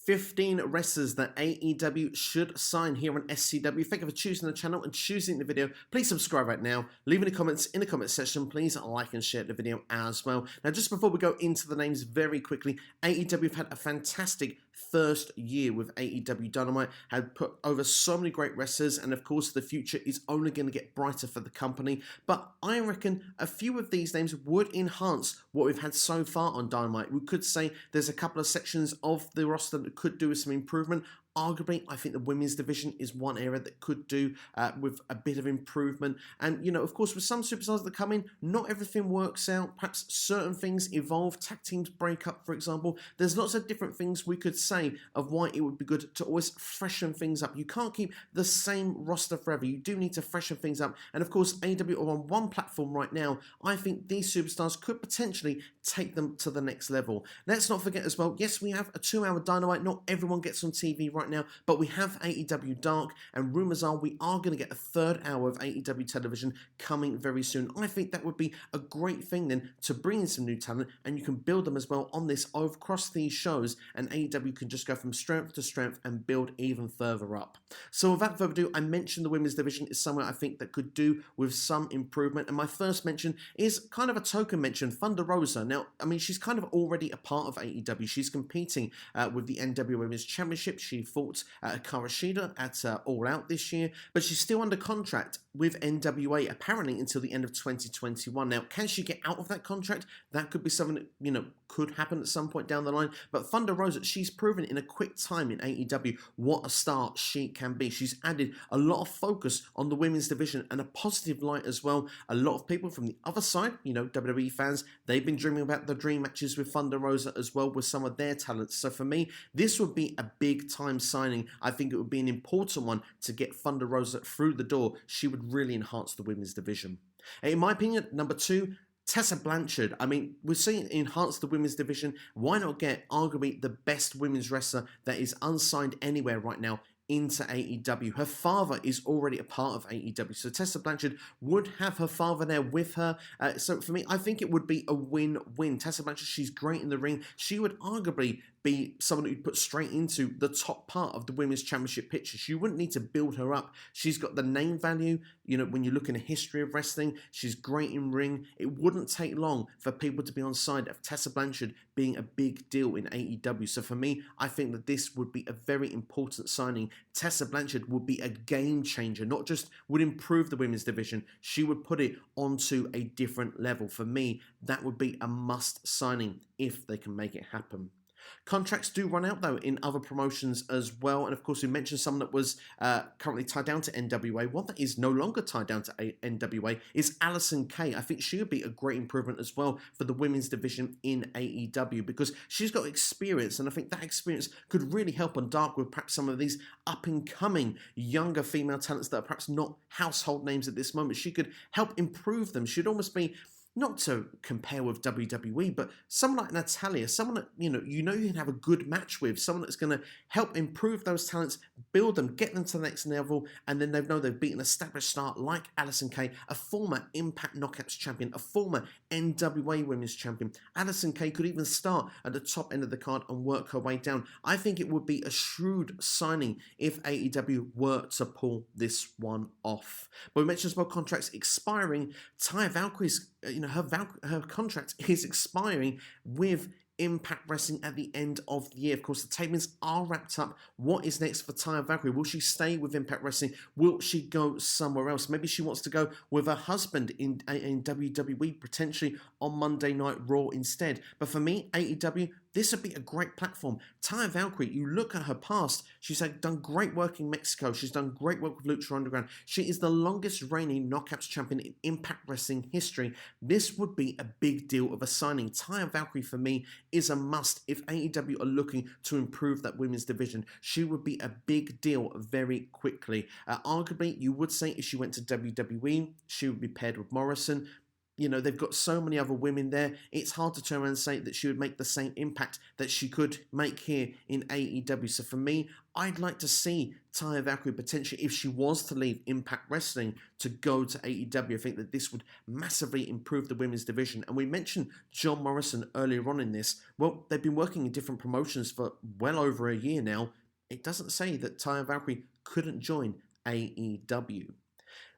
15 wrestlers that AEW should sign here on SCW. Thank you for choosing the channel and choosing the video. Please subscribe right now. Leave any comments in the comment section. Please like and share the video as well. Now, just before we go into the names very quickly, AEW have had a fantastic first year with AEW Dynamite, had put over so many great wrestlers, and of course the future is only going to get brighter for the company. But I reckon a few of these names would enhance what we've had so far on Dynamite. We could say there's a couple of sections of the roster that could do with some improvement. Arguably, I think the women's division is one area that could do with a bit of improvement. And, you know, of course, with some superstars that come in, not everything works out. Perhaps certain things evolve, tag teams break up, for example. There's lots of different things we could say of why it would be good to always freshen things up. You can't keep the same roster forever. You do need to freshen things up. And, of course, AEW are on one platform right now. I think these superstars could potentially take them to the next level. Let's not forget as well, yes, we have a 2-hour Dynamite. Not everyone gets on TV right now, but we have AEW Dark, and rumours are we are going to get a 3rd hour of AEW television coming very soon. I think that would be a great thing then to bring in some new talent, and you can build them as well on this across these shows, and AEW can just go from strength to strength and build even further up. So without further ado, I mentioned the women's division is somewhere I think that could do with some improvement, and my first mention is kind of a token mention, Thunder Rosa. Now, I mean, she's kind of already a part of AEW. She's competing with the NWA Women's Championship. She fought Karashida at All Out this year, but she's still under contract with NWA apparently until the end of 2021. Now, can she get out of that contract? That could be something that, you know, could happen at some point down the line. But Thunder Rosa, she's proven in a quick time in AEW what a star she can be. She's added a lot of focus on the women's division and a positive light as well. A lot of people from the other side, you know, WWE fans, they've been dreaming about the dream matches with Thunder Rosa as well with some of their talents. So for me, this would be a big time signing. I think it would be an important one to get Thunder Rosa through the door. She would really enhance the women's division. In my opinion, number 2, Tessa Blanchard. I mean, we're seeing it enhance the women's division. Why not get arguably the best women's wrestler that is unsigned anywhere right now into AEW? Her father is already a part of AEW, so Tessa Blanchard would have her father there with her. So for me, I think it would be a win-win. Tessa Blanchard, she's great in the ring. She would arguably be someone who put straight into the top part of the women's championship picture. She wouldn't need to build her up. She's got the name value. You know, when you look in the history of wrestling, she's great in ring. It wouldn't take long for people to be on side of Tessa Blanchard being a big deal in AEW. So for me, I think that this would be a very important signing. Tessa Blanchard would be a game changer, not just would improve the women's division, she would put it onto a different level. For me, that would be a must signing if they can make it happen. Contracts do run out though in other promotions as well, and of course we mentioned someone that was currently tied down to NWA. One that is no longer tied down to NWA is Allysin Kay. I think she would be a great improvement as well for the women's division in AEW because she's got experience, and I think that experience could really help on Dark with perhaps some of these up-and-coming younger female talents that are perhaps not household names at this moment. She could help improve them. She'd almost be, not to compare with WWE, but someone like Natalya, someone that you can have a good match with, someone that's going to help improve those talents, build them, get them to the next level, and then they know they've beaten an established star like Allysin Kay, a former Impact Knockouts champion, a former NWA Women's champion. Allysin Kay could even start at the top end of the card and work her way down. I think it would be a shrewd signing if AEW were to pull this one off. But we mentioned as well contracts expiring. Taya Valkyrie's her contract is expiring with Impact Wrestling at the end of the year. Of course, the tapings are wrapped up. What is next for Taya Valkyrie? Will she stay with Impact Wrestling? Will she go somewhere else? Maybe she wants to go with her husband in WWE, potentially on Monday Night Raw instead. But for me, AEW, this would be a great platform. Taya Valkyrie, you look at her past, she's done great work in Mexico. She's done great work with Lucha Underground. She is the longest reigning Knockouts champion in Impact Wrestling history. This would be a big deal of a signing. Taya Valkyrie, for me, is a must if AEW are looking to improve that women's division. She would be a big deal very quickly. Arguably, you would say if she went to WWE, she would be paired with Morrison. they've got so many other women there. It's hard to turn around and say that she would make the same impact that she could make here in AEW. So for me, I'd like to see Taya Valkyrie potentially, if she was to leave Impact Wrestling to go to AEW. I think that this would massively improve the women's division. And we mentioned John Morrison earlier on in this. Well, they've been working in different promotions for well over a year now. It doesn't say that Taya Valkyrie couldn't join AEW.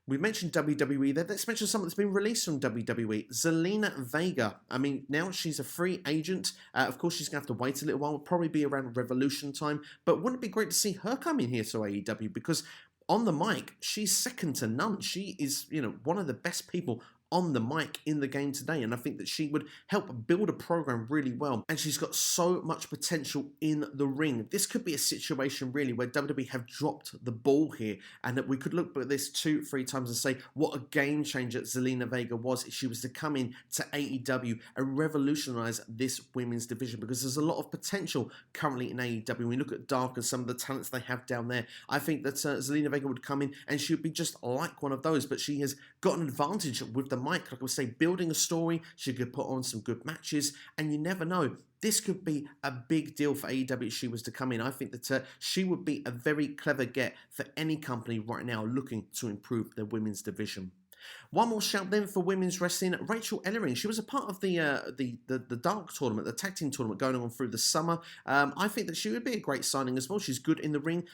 We mentioned WWE there. Let's mention something that's been released from WWE. Zelina Vega. I mean, now she's a free agent. Of course, she's going to have to wait a little while. It'll probably be around Revolution time. But wouldn't it be great to see her come in here to AEW? Because on the mic, she's second to none. She is, one of the best people on the mic in the game today, and I think that she would help build a program really well, and she's got so much potential in the ring. This could be a situation really where WWE have dropped the ball here, and that we could look at this 2-3 times and say what a game changer Zelina Vega was if she was to come in to AEW and revolutionize this women's division, because there's a lot of potential currently in AEW. When we look at Dark and some of the talents they have down there, I think that Zelina Vega would come in and she would be just like one of those, but she has got an advantage with the mic, like I was saying, building a story. She could put on some good matches, and you never know. This could be a big deal for AEW if she was to come in. I think that she would be a very clever get for any company right now looking to improve their women's division. One more shout then for women's wrestling. Rachel Ellering, she was a part of the Dark tournament, the tag team tournament going on through the summer. I think that she would be a great signing as well. She's good in the ring.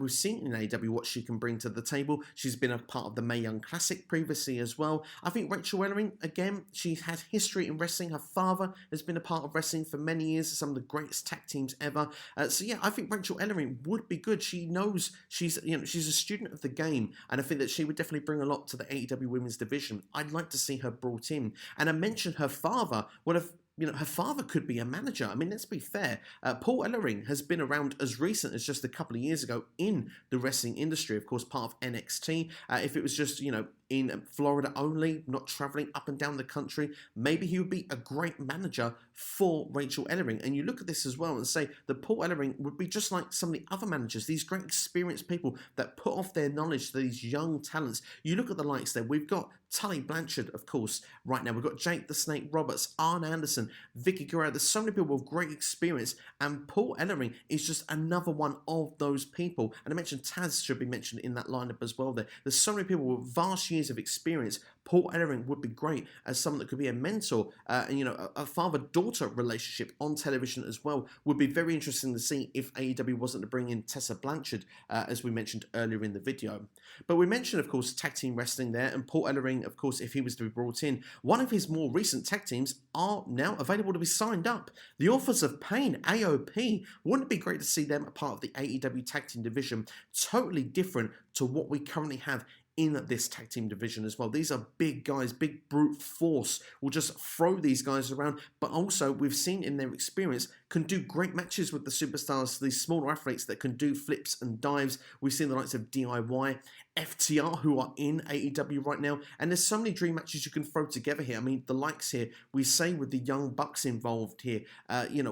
We've seen in AEW what she can bring to the table. She's been a part of the Mae Young Classic previously as well. I think Rachel Ellering, again, she has history in wrestling. Her father has been a part of wrestling for many years, some of the greatest tag teams ever. So yeah, I think Rachel Ellering would be good. She knows she's a student of the game, and I think that she would definitely bring a lot to the AEW women's division. I'd like to see her brought in. And I mentioned her father. Well, if her father could be a manager. I mean, let's be fair. Paul Ellering has been around as recent as just a couple of years ago in the wrestling industry. Of course, part of NXT. If it was just, in Florida only, not traveling up and down the country, maybe he would be a great manager for Rachel Ellering. And you look at this as well and say that Paul Ellering would be just like some of the other managers, these great experienced people that put off their knowledge to these young talents. You look at the likes there. We've got Tully Blanchard, of course, right now. We've got Jake the Snake Roberts, Arn Anderson, Vicky Guerrero. There's so many people with great experience, and Paul Ellering is just another one of those people. And I mentioned Taz should be mentioned in that lineup as well there. There's so many people with vast years of experience. Paul Ellering would be great as someone that could be a mentor, and a father-daughter relationship on television as well. Would be very interesting to see if AEW wasn't to bring in Tessa Blanchard, as we mentioned earlier in the video. But we mentioned, of course, tag team wrestling there, and Paul Ellering, of course, if he was to be brought in, one of his more recent tag teams are now available to be signed up. The Authors of Pain, AOP, wouldn't it be great to see them a part of the AEW tag team division, totally different to what we currently have in this tag team division as well. These are big guys, big brute force. We'll just throw these guys around, but also we've seen in their experience can do great matches with the superstars, these smaller athletes that can do flips and dives. We've seen the likes of DIY, FTR, who are in AEW right now, and there's so many dream matches you can throw together here. I mean, the likes here, we say with the Young Bucks involved here,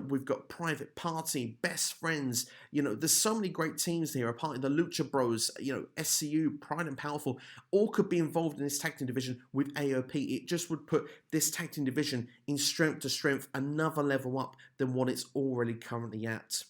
we've got Private Party, Best Friends, there's so many great teams here, a part of the Lucha Bros, SCU, Pride and Powerful, all could be involved in this tag team division with AOP. It just would put this tag team division in strength to strength, another level up than what it's already currently at.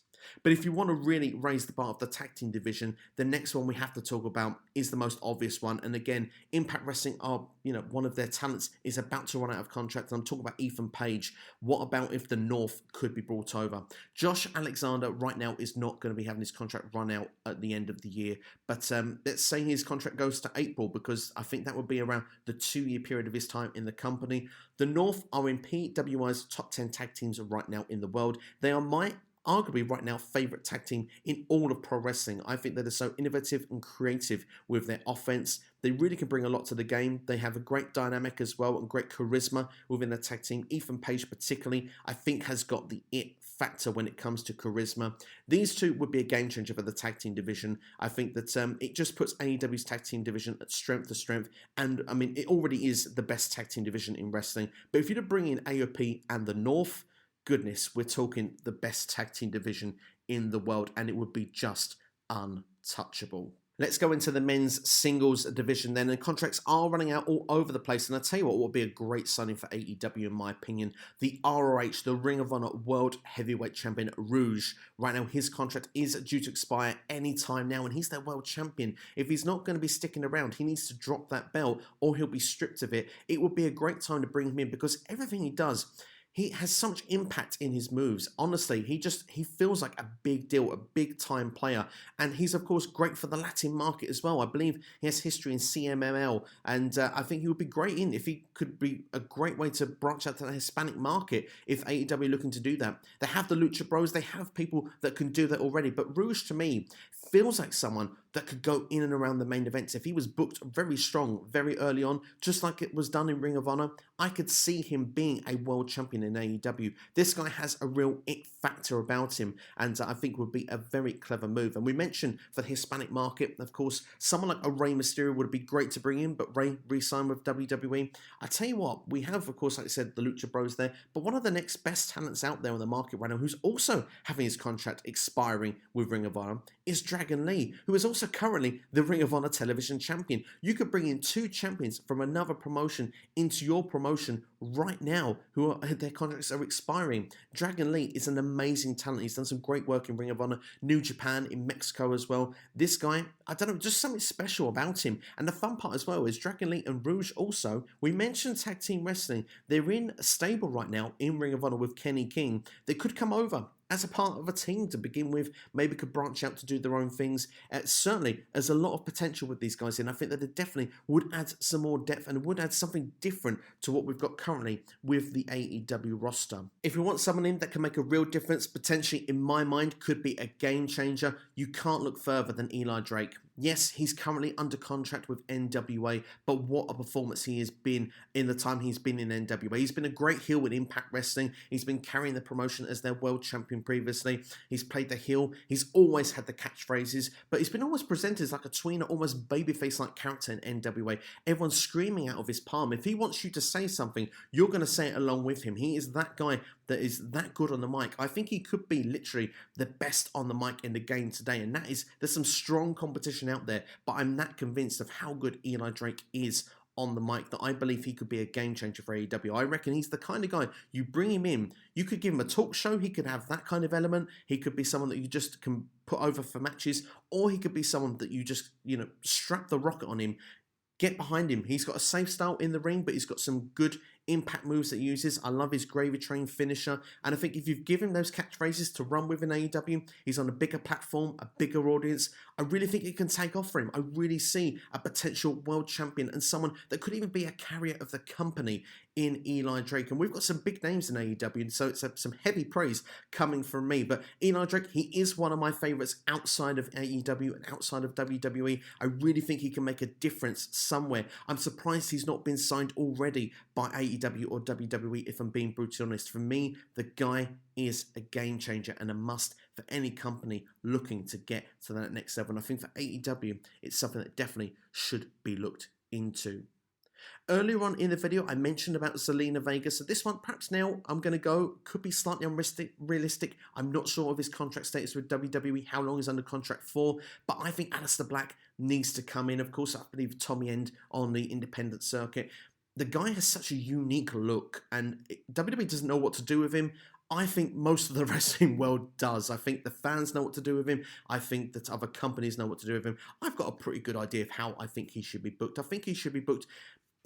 But if you want to really raise the bar of the tag team division, the next one we have to talk about is the most obvious one. And again, Impact Wrestling are, one of their talents is about to run out of contract. And I'm talking about Ethan Page. What about if the North could be brought over? Josh Alexander right now is not going to be having his contract run out at the end of the year. But let's say his contract goes to April, because I think that would be around the 2-year period of his time in the company. The North are in PWI's top 10 tag teams right now in the world. They are arguably right now favorite tag team in all of pro wrestling. I think that they're so innovative and creative with their offense. They really can bring a lot to the game. They have a great dynamic as well and great charisma within the tag team. Ethan Page particularly, I think, has got the it factor when it comes to charisma. These two would be a game changer for the tag team division. I think that it just puts AEW's tag team division at strength to strength. And I mean, it already is the best tag team division in wrestling. But if you're to bring in AOP and the North, goodness, we're talking the best tag team division in the world, and it would be just untouchable. Let's go into the men's singles division then. And contracts are running out all over the place. And I tell you what would be a great signing for AEW, in my opinion. The ROH, the Ring of Honor World Heavyweight Champion Rouge. Right now, his contract is due to expire any time now. And he's their world champion. If he's not going to be sticking around, he needs to drop that belt or he'll be stripped of it. It would be a great time to bring him in because everything he does, he has so much impact in his moves. Honestly, he feels like a big deal, a big time player. And he's, of course, great for the Latin market as well. I believe he has history in CMML. And I think he would be great in if he could be a great way to branch out to the Hispanic market if AEW are looking to do that. They have the Lucha Bros. They have people that can do that already. But Rouge, to me, feels like someone that could go in and around the main events. If he was booked very strong, very early on, just like it was done in Ring of Honor, I could see him being a world champion in AEW. This guy has a real it factor about him, and I think would be a very clever move. And we mentioned for the Hispanic market, of course, someone like a Rey Mysterio would be great to bring in, but Rey re-signed with WWE. I tell you what, we have, of course, like I said, the Lucha Bros there, but one of the next best talents out there on the market right now, who's also having his contract expiring with Ring of Honor, is Dragon Lee, who is also currently the Ring of Honor television champion. You could bring in two champions from another promotion into your promotion right now who are, their contracts are expiring. Dragon Lee is an amazing talent. He's done some great work in Ring of Honor, New Japan, in Mexico as well. This guy, I don't know, just something special about him. And the fun part as well is Dragon Lee and Rouge also, we mentioned tag team wrestling. They're in a stable right now in Ring of Honor with Kenny King. They could come over as a part of a team to begin with, maybe could branch out to do their own things. Certainly, there's a lot of potential with these guys, and I think that they definitely would add some more depth and would add something different to what we've got currently with the AEW roster. If you want someone in that can make a real difference, potentially, in my mind, could be a game changer, you can't look further than Eli Drake. Yes, he's currently under contract with NWA, but what a performance he has been in the time he's been in NWA. He's been a great heel in Impact Wrestling. He's been carrying the promotion as their world champion previously. He's played the heel. He's always had the catchphrases, but he's been almost presented as like a tweener, almost babyface-like character in NWA. Everyone's screaming out of his palm. If he wants you to say something, you're going to say it along with him. He is that guy that is that good on the mic. I think he could be literally the best on the mic in the game today, and there's some strong competition out there, but I'm that convinced of how good Eli Drake is on the mic that I believe he could be a game changer for AEW. I reckon he's the kind of guy, you bring him in, you could give him a talk show, he could have that kind of element, he could be someone that you just can put over for matches, or he could be someone that you just, strap the rocket on him, get behind him. He's got a safe style in the ring, but he's got some good impact moves that he uses. I love his gravy train finisher, and I think if you've given him those catchphrases to run with in AEW, he's on a bigger platform, a bigger audience. I really think it can take off for him. I really see a potential world champion and someone that could even be a carrier of the company in Eli Drake. And we've got some big names in AEW, and so it's some heavy praise coming from me. But Eli Drake, he is one of my favorites outside of AEW and outside of WWE. I really think he can make a difference somewhere. I'm surprised he's not been signed already by AEW or WWE, if I'm being brutally honest. For me, the guy is a game changer and a must for any company looking to get to that next level. And I think for AEW, it's something that definitely should be looked into. Earlier on in the video, I mentioned about Zelina Vega. So this one, perhaps now I'm going to go, could be slightly unrealistic. I'm not sure of his contract status with WWE, how long he's under contract for. But I think Aleister Black needs to come in. Of course, I believe Tommy End on the independent circuit. The guy has such a unique look, and WWE doesn't know what to do with him. I think most of the wrestling world does. I think the fans know what to do with him. I think that other companies know what to do with him. I've got a pretty good idea of how I think he should be booked. I think he should be booked,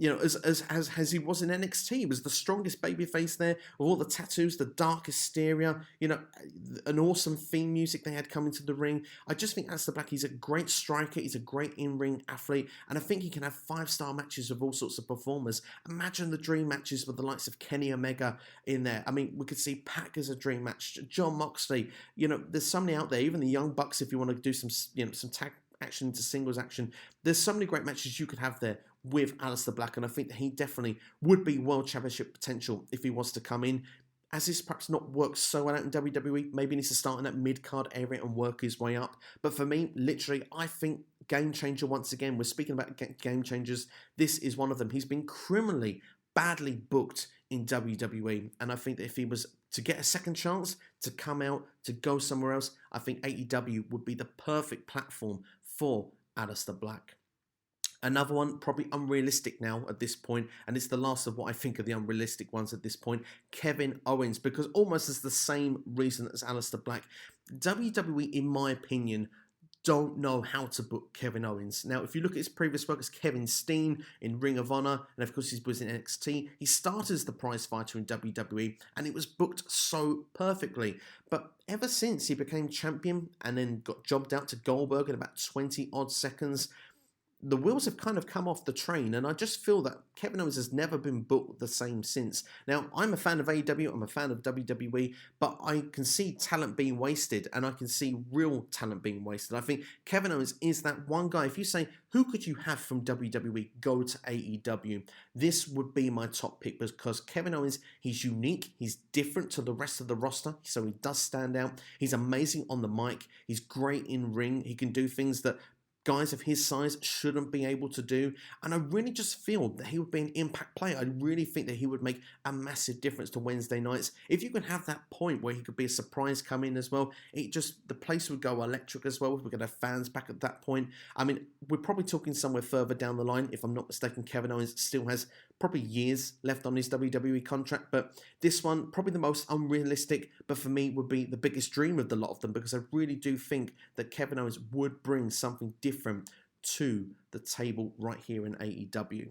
as he was in NXT. He was the strongest babyface there, with all the tattoos, the dark hysteria, an awesome theme music they had coming to the ring. I just think Aleister Black, he's a great striker, he's a great in-ring athlete, and I think he can have 5-star matches with all sorts of performers. Imagine the dream matches with the likes of Kenny Omega in there. I mean, we could see Pac as a dream match, John Moxley. There's so many out there, even the Young Bucks, if you want to do some tag action to singles action. There's so many great matches you could have there with Aleister Black, and I think that he definitely would be world championship potential if he was to come in. As this perhaps not worked so well out in WWE, maybe he needs to start in that mid-card area and work his way up. But for me, literally, I think game changer once again. We're speaking about game changers. This is one of them. He's been criminally badly booked in WWE, and I think that if he was to get a second chance to come out, to go somewhere else, I think AEW would be the perfect platform for Aleister Black. Another one, probably unrealistic now at this point, and it's the last of what I think are the unrealistic ones at this point, Kevin Owens, because almost as the same reason as Aleister Black, WWE, in my opinion, don't know how to book Kevin Owens. Now, if you look at his previous work as Kevin Steen in Ring of Honor, and of course he was in NXT, he started as the prize fighter in WWE, and it was booked so perfectly. But ever since he became champion and then got jobbed out to Goldberg in about 20 odd seconds, the wheels have kind of come off the train, and I just feel that Kevin Owens has never been booked the same since. Now, I'm a fan of AEW, I'm a fan of WWE, but I can see talent being wasted, and I can see real talent being wasted. I think Kevin Owens is that one guy. If you say, who could you have from WWE go to AEW? This would be my top pick, because Kevin Owens, he's unique, he's different to the rest of the roster, so he does stand out. He's amazing on the mic, he's great in ring, he can do things that guys of his size shouldn't be able to do, and I really just feel that he would be an impact player. I really think that he would make a massive difference to Wednesday nights. If you can have that point where he could be a surprise come in as well, the place would go electric as well. If we're going to have fans back at that point, I mean, we're probably talking somewhere further down the line. If I'm not mistaken, Kevin Owens still has probably years left on his WWE contract, but this one, probably the most unrealistic, but for me would be the biggest dream of the lot of them, because I really do think that Kevin Owens would bring something different to the table right here in AEW.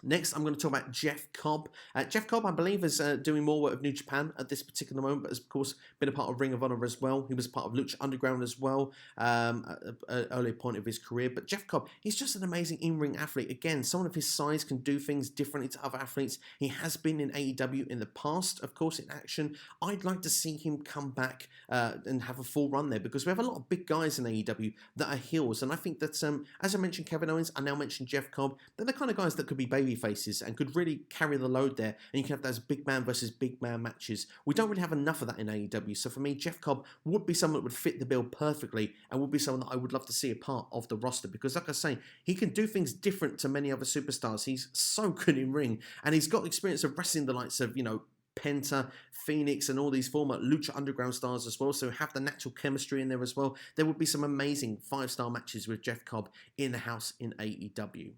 Next, I'm going to talk about Jeff Cobb. Jeff Cobb, I believe, is doing more work with New Japan at this particular moment, but has, of course, been a part of Ring of Honor as well. He was part of Lucha Underground as well at an earlier point of his career. But Jeff Cobb, he's just an amazing in-ring athlete. Again, someone of his size can do things differently to other athletes. He has been in AEW in the past, of course, in action. I'd like to see him come back and have a full run there, because we have a lot of big guys in AEW that are heels. And I think that, as I mentioned Kevin Owens, I now mentioned Jeff Cobb, they're the kind of guys that could be baby faces and could really carry the load there, and you can have those big man versus big man matches. We don't really have enough of that in AEW, so for me, Jeff Cobb would be someone that would fit the bill perfectly, and would be someone that I would love to see a part of the roster, because like I say, he can do things different to many other superstars. He's so good in ring, and he's got experience of wrestling the likes of, Penta, Phoenix, and all these former Lucha Underground stars as well, so have the natural chemistry in there as well. There would be some amazing 5-star matches with Jeff Cobb in the house in AEW.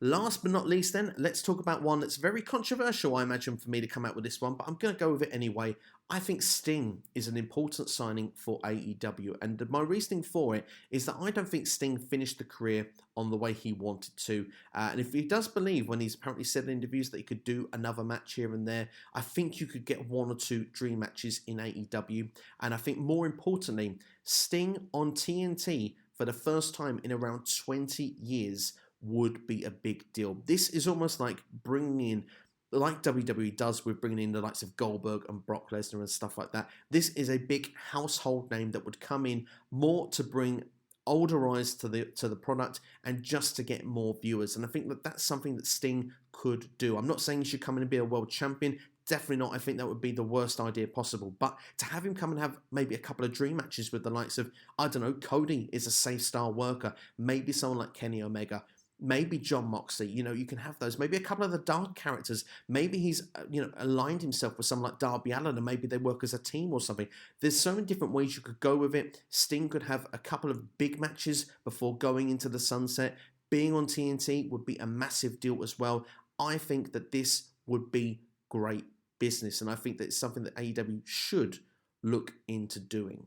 Last but not least then, let's talk about one that's very controversial, I imagine, for me to come out with this one, but I'm going to go with it anyway. I think Sting is an important signing for AEW, and my reasoning for it is that I don't think Sting finished the career on the way he wanted to, and if he does believe, when he's apparently said in interviews, that he could do another match here and there, I think you could get 1 or 2 dream matches in AEW, and I think more importantly, Sting on TNT for the first time in around 20 years would be a big deal. This is almost like bringing in, like WWE does with bringing in the likes of Goldberg and Brock Lesnar and stuff like that. This is a big household name that would come in more to bring older eyes to the product and just to get more viewers. And I think that that's something that Sting could do. I'm not saying he should come in and be a world champion. Definitely not. I think that would be the worst idea possible. But to have him come and have maybe a couple of dream matches with the likes of, I don't know, Cody is a safe star worker. Maybe someone like Kenny Omega. Maybe John Moxley, you can have those. Maybe a couple of the dark characters. Maybe he's, aligned himself with someone like Darby Allin, and maybe they work as a team or something. There's so many different ways you could go with it. Sting could have a couple of big matches before going into the sunset. Being on TNT would be a massive deal as well. I think that this would be great business, and I think that it's something that AEW should look into doing.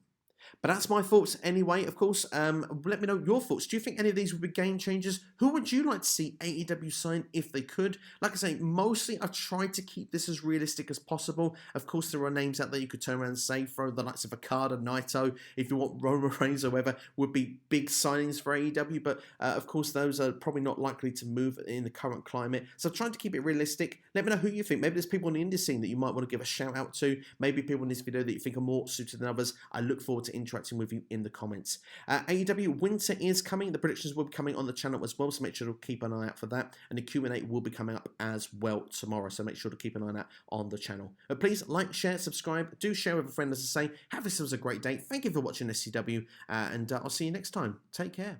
But that's my thoughts anyway, of course. Let me know your thoughts. Do you think any of these would be game changers? Who would you like to see AEW sign if they could? Like I say, mostly I've tried to keep this as realistic as possible. Of course, there are names out there you could turn around and say, throw the likes of Okada, Naito, if you want Roman Reigns or whatever, would be big signings for AEW. But of course, those are probably not likely to move in the current climate. So trying to keep it realistic. Let me know who you think. Maybe there's people in the indie scene that you might want to give a shout out to. Maybe people in this video that you think are more suited than others. I look forward to interacting with you in the comments. AEW Winter is coming. The predictions will be coming on the channel as well, so make sure to keep an eye out for that. And the Q&A will be coming up as well tomorrow, so make sure to keep an eye out on the channel. But please like, share, subscribe. Do share with a friend, as I say. Have yourselves a great day. Thank you for watching SCW, and I'll see you next time. Take care.